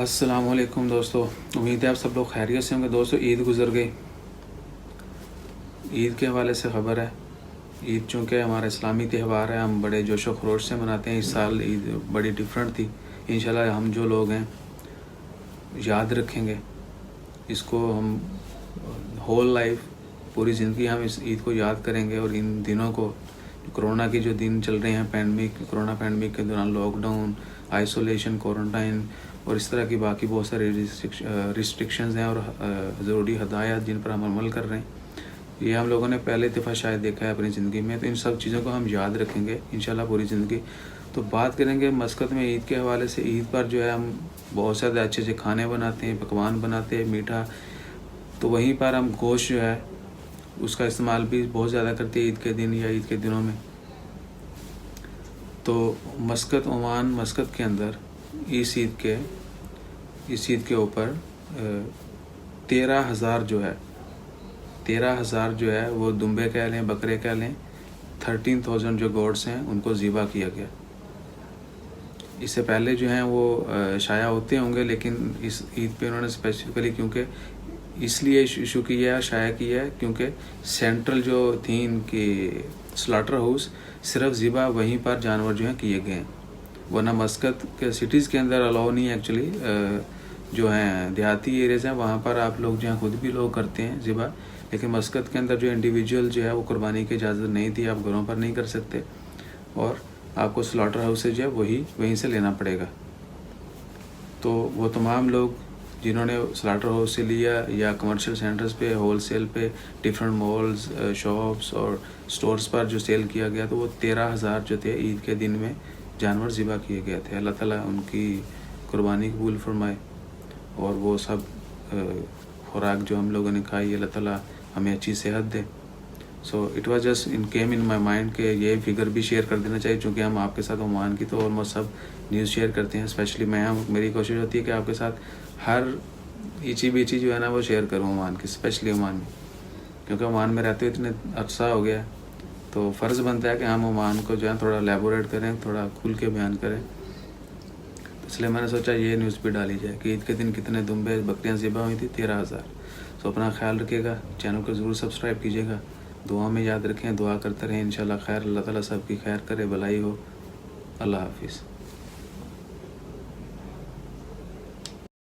السلام علیکم دوستو، امید ہے آپ سب لوگ خیریت سے ہوں گے۔ دوستو عید گزر گئی۔ عید کے حوالے سے خبر ہے، عید چونکہ ہمارا اسلامی تہوار ہے، ہم بڑے جوش و خروش سے مناتے ہیں۔ اس سال عید بڑی ڈیفرنٹ تھی۔ انشاءاللہ ہم جو لوگ ہیں یاد رکھیں گے اس کو، ہم ہول لائف پوری زندگی ہم اس عید کو یاد کریں گے۔ اور ان دنوں کو، کرونا کی جو دن چل رہے ہیں، کرونا پینڈمک کے دوران لاک ڈاؤن، آئسولیشن، کوارنٹائن اور اس طرح کی باقی بہت سارے ریسٹرکشنز ہیں اور ضروری ہدایات جن پر ہم عمل کر رہے ہیں، یہ ہم لوگوں نے پہلے دفعہ شاید دیکھا ہے اپنی زندگی میں۔ تو ان سب چیزوں کو ہم یاد رکھیں گے انشاءاللہ پوری زندگی۔ تو بات کریں گے مسقط میں عید کے حوالے سے۔ عید پر جو ہے ہم بہت زیادہ اچھے اچھے کھانے بناتے ہیں، پکوان بناتے ہیں، میٹھا۔ تو وہیں پر ہم گوشت جو ہے اس کا استعمال بھی بہت زیادہ کرتے ہیں عید کے دن یا عید کے دنوں میں۔ تو مسقط، عمان مسقط کے اندر اس عید کے اوپر 13,000 جو ہے وہ دمبے کہہ لیں، بکرے کہہ لیں، 13,000 جو گوڈس ہیں ان کو ذبح کیا گیا۔ اس سے پہلے جو ہیں وہ شائع ہوتے ہوں گے، لیکن اس عید پہ انہوں نے اسپیسیفکلی کیونکہ اس لیے ایشو کیا ہے، شائع کیا ہے کیونکہ سینٹرل جو تھی ان کی سلاٹر ہاؤس، صرف ذبح وہیں پر جانور جو ہیں کیے گئے ہیں، ورنہ مسقط کے سٹیز کے اندر الاؤ نہیں ہے ایکچولی۔ جو ہیں دیہاتی ایریز ہیں وہاں پر آپ لوگ جو ہیں خود بھی لوگ کرتے ہیں ذبح، لیکن مسقط کے اندر جو انڈیویجول جو ہے وہ قربانی کی اجازت نہیں تھی، آپ گھروں پر نہیں کر سکتے اور آپ کو سلاٹر ہاؤس سے جو ہے وہیں سے لینا پڑے گا۔ تو وہ تمام لوگ جنہوں نے سلاٹر ہاؤس سے لیا یا کمرشل سینٹرز پہ، ہول سیل پہ، ڈیفرنٹ مالز، شاپس اور سٹورز پر جو سیل کیا گیا، تو وہ 13,000 جو تھے عید کے دن میں جانور ذبح کیے گئے تھے۔ اللہ تعالیٰ ان کی قربانی قبول فرمائے اور وہ سب خوراک جو ہم لوگوں نے کھائی، اللہ تعالیٰ ہمیں اچھی صحت دے۔ So it was just came in my mind کہ یہ فگر بھی شیئر کر دینا چاہیے، چونکہ ہم آپ کے ساتھ عمان کی تو آلموسٹ سب نیوز شیئر کرتے ہیں، اسپیشلی میری کوشش ہوتی ہے کہ آپ کے ساتھ ہر ایچی بیچی جو ہے نا وہ شیئر کروں عمان کی، اسپیشلی عمان میں، کیونکہ عمان میں رہتے اتنے عرصہ ہو گیا ہے، تو فرض بنتا ہے کہ ہم عمان کو جو ہے تھوڑا لیبوریٹ کریں، تھوڑا کھل کے بیان کریں۔ اس لیے میں نے سوچا یہ نیوز بھی ڈالی جائے کہ عید کے دن کتنے دمبے بکریاں ذبح ہوئی تھی، 13,000۔ تو اپنا خیال رکھیے گا، چینل کو ضرور سبسکرائب کیجیے گا، دعا میں یاد رکھیں، دعا کرتے رہیں، انشاءاللہ خیر، اللہ تعالیٰ سب کی خیر کرے، بھلائی ہو۔ اللہ حافظ۔